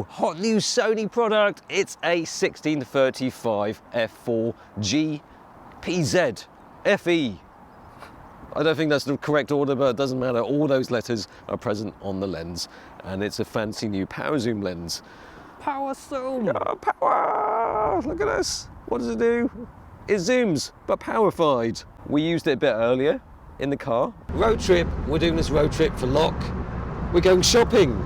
Hot new Sony product. It's a 1635 f4G PZ FE. I don't think that's the correct order, but it doesn't matter. All those letters are present on the lens, and it's a fancy new power zoom lens. Power zoom! Oh, power! Look at this. What does it do? It zooms, but power-fied. We used it a bit earlier in the car. Road trip. We're doing this road trip for Lock. We're going shopping.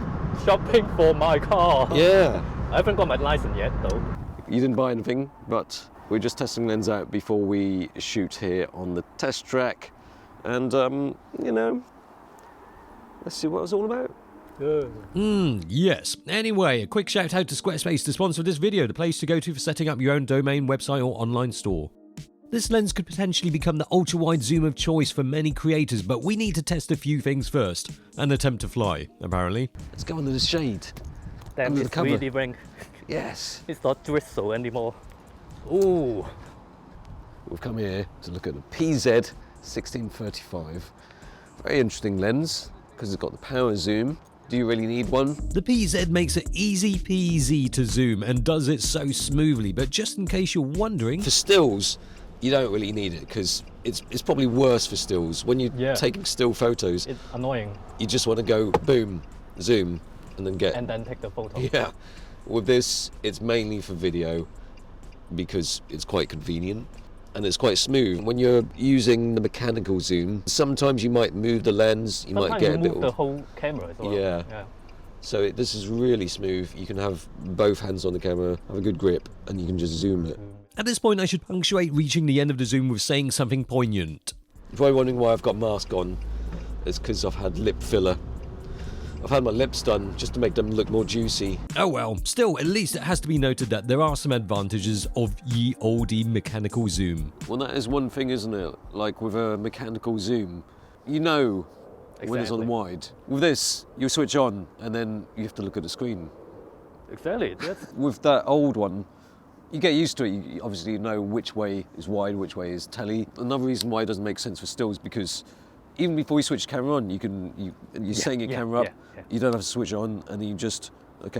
Shopping for my car. Yeah. I haven't got my license yet, though. You didn't buy anything, but we're just testing lens out before we shoot here on the test track. And, you know, let's see what it was all about. Yes. Anyway, a quick shout out to Squarespace to sponsor this video, the place to go to for setting up your own domain, website or online store. This lens could potentially become the ultra-wide zoom of choice for many creators, but we need to test a few things first and attempt to fly, apparently. Let's go under the shade. Damn, Under the it's cover. really rain. Yes. It's not drizzle anymore. Ooh. We've come here to look at the PZ 1635. Very interesting lens because it's got the power zoom. Do you really need one? The PZ makes it easy peasy to zoom and does it so smoothly, but just in case you're wondering... For stills, you don't really need it because it's probably worse for stills. When you're taking still photos, It's annoying. you just want to go boom, zoom, and then get... And then take the photo. Yeah. With this, it's mainly for video because it's quite convenient and it's quite smooth. When you're using the mechanical zoom, sometimes you might move the lens, you might Sometimes get you a bit... move the whole camera as well. Yeah. So this is really smooth. You can have both hands on the camera, have a good grip, and you can just zoom it. At this point, I should punctuate reaching the end of the zoom with saying something poignant. If you're wondering why I've got mask on, it's because I've had lip filler. I've had my lips done just to make them look more juicy. Oh well, still, at least it has to be noted that there are some advantages of ye olde mechanical zoom. Well, that is one thing, isn't it? Like with a mechanical zoom, you know when it's on Exactly. wide. With this, you switch on and then you have to look at the screen. Exactly. That's With that old one, you get used to it. Obviously, you know which way is wide, which way is telly. Another reason why it doesn't make sense for stills because even before you switch the camera on, you're setting your camera up. You don't have to switch it on, and then you just I've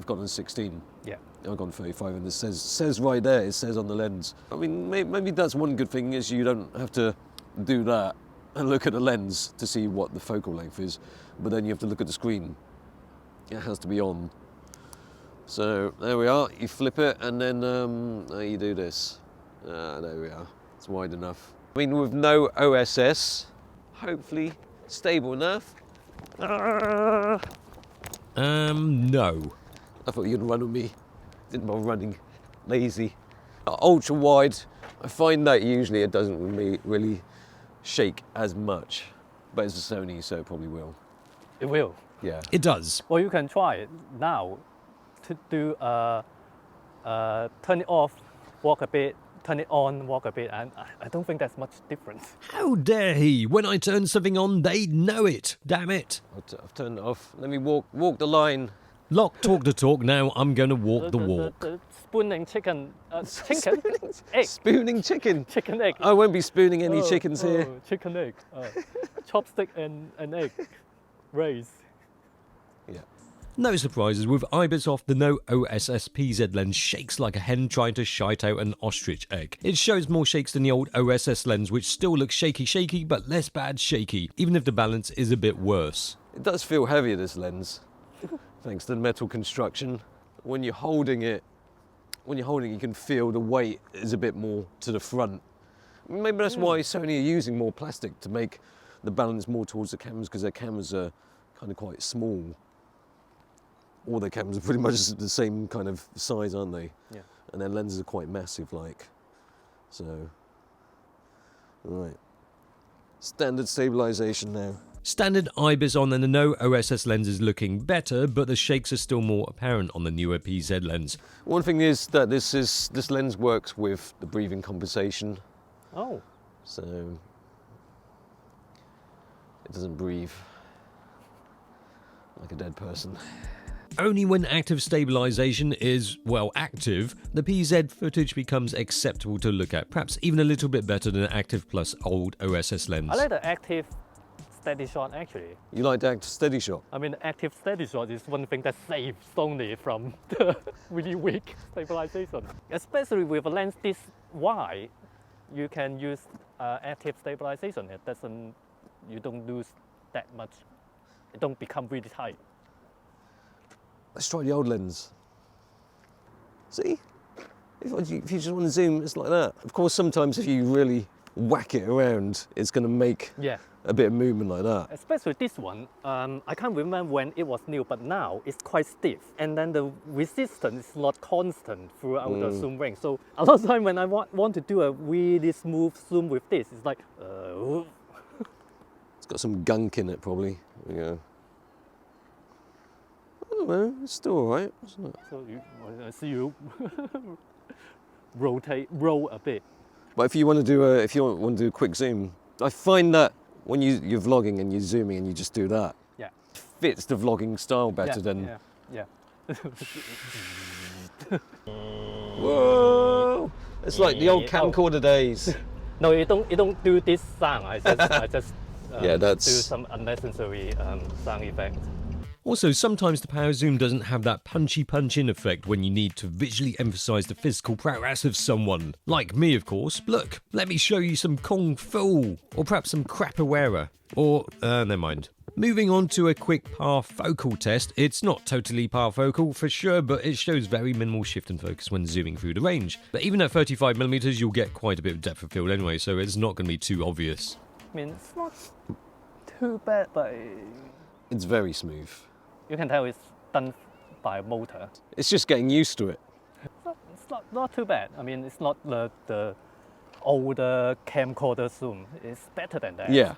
gone on 16. yeah. I've gone 35, and it says right there. It says on the lens. I mean, maybe that's one good thing is you don't have to do that and look at the lens to see what the focal length is, but then you have to look at the screen. It has to be on. So there we are. You flip it, and then you do this. There we are. It's wide enough. I mean, with no OSS, hopefully stable enough. No. I thought you'd run with me. Didn't bother running. Lazy. Ultra wide, I find that usually it doesn't really shake as much, but it's a Sony, so it probably will. It will. Yeah. It does. Well, you can try it now to do turn it off, walk a bit, turn it on, walk a bit, and I don't think there's much difference. How dare he? When I turn something on, they know it. Damn it. I've turned it off. Let me walk the Lock, talk the talk. Now I'm going to walk the walk. The spooning chicken, chicken, egg, Spooning chicken. chicken egg. I won't be spooning any chickens here. Chicken egg, chopstick and egg, raise. Yeah. No surprises, with IBIS off, the no OSS PZ lens shakes like a hen trying to shite out an ostrich egg. It shows more shakes than the old OSS lens, which still looks shaky, but less bad shaky, even if the balance is a bit worse. It does feel heavier, this lens, thanks to the metal construction. When you're holding it, you can feel the weight is a bit more to the front. Maybe that's why Sony are using more plastic to make the balance more towards the cameras, because their cameras are kind of quite small. All their cameras are pretty much the same kind of size, aren't they? Yeah. And their lenses are quite massive, like. So, all right. Standard stabilization now. Standard IBIS on and the no OSS lens is looking better, but the shakes are still more apparent on the newer PZ lens. One thing is that this lens works with the breathing compensation, Oh, so it doesn't breathe like a dead person. Only when active stabilization is, well, active, the PZ footage becomes acceptable to look at, perhaps even a little bit better than active plus old OSS lens. I like the active steady shot actually. You like to act steady shot? I mean, active steady shot is one thing that saves Sony from the really weak stabilization. Especially with a lens this wide, you can use active stabilization. It doesn't, you don't lose that much. It don't become really tight. Let's try the old lens. See? If you just want to zoom, it's like that. Of course, sometimes if you really whack it around, it's going to make a bit of movement like that. Especially this one, I can't remember when it was new, but now it's quite stiff. And then the resistance is not constant throughout the zoom range. So a lot of time when I want to do a really smooth zoom with this, it's like, It's got some gunk in it, probably. There we go. I don't know, it's still all right, isn't it? so I see you roll a bit. But if you want to do a quick zoom, I find that when you're vlogging and you're zooming and you just do that, Yeah. it fits the vlogging style better than. Yeah. Whoa! It's like the old camcorder days. No, you don't do this sound. I just Yeah, do that's- some unnecessary sound effect. Also, sometimes the power zoom doesn't have that punchy punch-in effect when you need to visually emphasize the physical prowess of someone. Like me, of course. Look, let me show you some kung fu, or perhaps some capoeira, or, never mind. Moving on to a quick parfocal test. It's not totally parfocal for sure, but it shows very minimal shift in focus when zooming through the range. But even at 35mm, you'll get quite a bit of depth of field anyway, so it's not going to be too obvious. I mean, it's not too bad, but It's very smooth. you can tell it's done by a motor. It's just getting used to it. It's not too bad. I mean, it's not the older camcorder zoom. It's better than that. Yeah.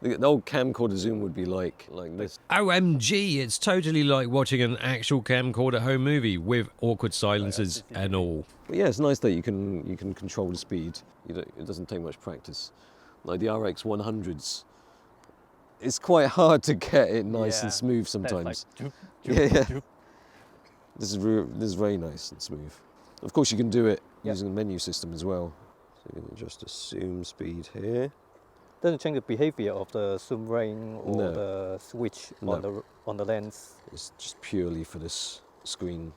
The old camcorder zoom would be like this. OMG, it's totally like watching an actual camcorder home movie with awkward silences and all. But yeah, it's nice that you can control the speed. It doesn't take much practice. Like the RX 100s, it's quite hard to get it nice and smooth sometimes. Like, Yeah. This is very nice and smooth. Of course, you can do it using the menu system as well. So you can adjust the zoom speed here. Doesn't change the behavior of the zoom ring or No. the switch No. on the lens. It's just purely for this screen.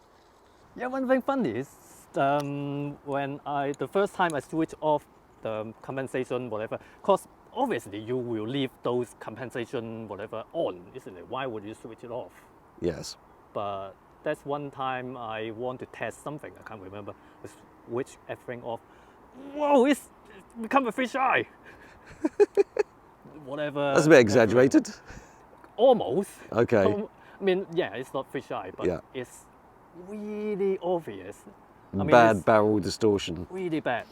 Yeah, one thing funny is when the first time I switch off the compensation whatever, because obviously you will leave those compensation whatever on, isn't it? Why would you switch it off? Yes. But that's one time I want to test something. I can't remember. I switch everything off. Whoa! It's become a fisheye. Whatever. That's a bit exaggerated. Almost. Okay. I mean, yeah, it's not fisheye, but Yeah. it's really obvious. I mean, Bad it's barrel distortion. really bad.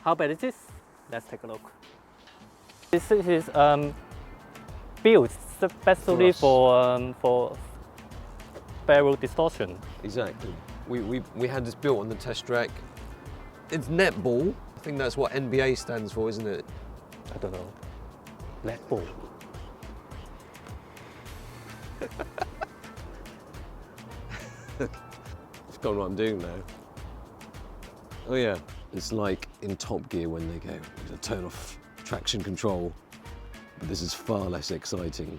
How bad is this? Let's take a look. This is built especially for barrel distortion. Exactly. We had this built on the test track. It's netball. I think that's what NBA stands for, isn't it? I don't know. Let ball. I've forgotten what I'm doing now. Oh yeah, it's like in Top Gear when they go to turn off traction control. But this is far less exciting.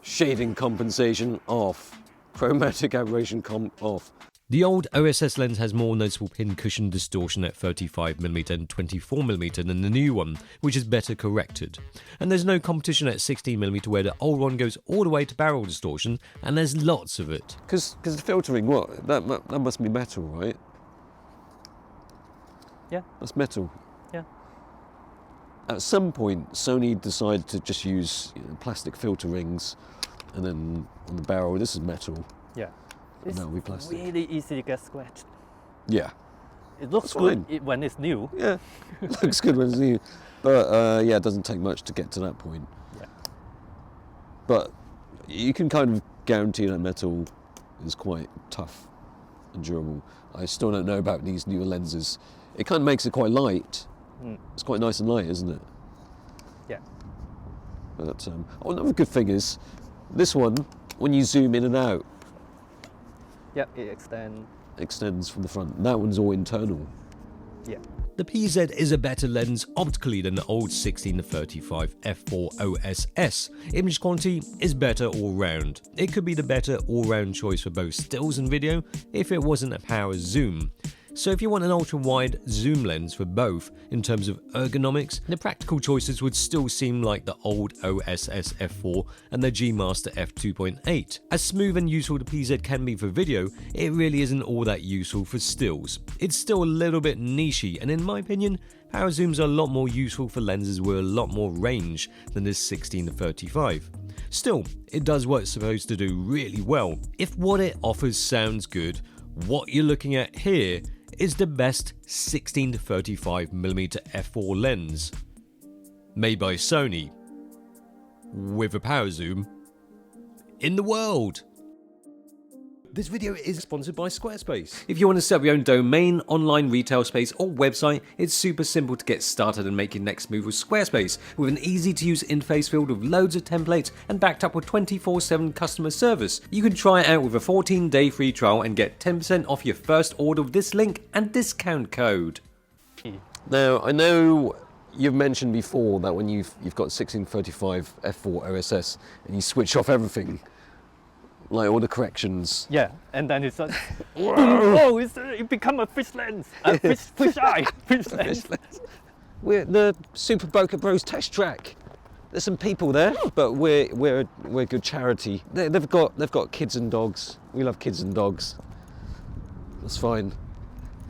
Shading compensation off. Chromatic aberration comp off. The old OSS lens has more noticeable pin cushion distortion at 35mm and 24mm than the new one, which is better corrected. And there's no competition at 16mm where the old one goes all the way to barrel distortion, and there's lots of it. Because the filtering, what? That must be metal, right? Yeah. That's metal. Yeah. At some point, Sony decided to just use plastic filter rings, and then on the barrel, this is metal. Yeah. And that'll be plastic. Really easy to get scratched. Yeah. It looks That's good fine. when it's new. Yeah. Looks good when it's new. But yeah, it doesn't take much to get to that point. Yeah. But you can kind of guarantee that metal is quite tough and durable. I still don't know about these newer lenses. It kind of makes it quite light. It's quite nice and light, isn't it? Yeah. But another good thing is, this one, when you zoom in and out, Yeah, it extends. extends from the front. That one's all internal. Yeah. The PZ is a better lens optically than the old 16-35 f4 OSS. Image quality is better all round. It could be the better all round choice for both stills and video if it wasn't a power zoom. So if you want an ultra-wide zoom lens for both in terms of ergonomics, the practical choices would still seem like the old OSS f4 and the G Master f2.8. As smooth and useful the PZ can be for video, it really isn't all that useful for stills. It's still a little bit nichey, and in my opinion, power zooms are a lot more useful for lenses with a lot more range than this 16-35. Still, it does what it's supposed to do really well. If what it offers sounds good, what you're looking at here is the best 16-35mm f4 lens, made by Sony, with a power zoom, in the world. This video is sponsored by Squarespace. If you want to set up your own domain, online retail space or website, it's super simple to get started and make your next move with Squarespace. With an easy to use interface filled with loads of templates and backed up with 24/7 customer service. You can try it out with a 14-day free trial and get 10% off your first order with this link and discount code. Now, I know you've mentioned before that when you've got 16-35 f4 OSS and you switch off everything, like all the corrections. Yeah, and then it's like, oh, it become a fish lens, a fish eye, fish lens. We're the Super Bokeh Bros test track. There's some people there, but we're a good charity. They've got kids and dogs. We love kids and dogs. That's fine.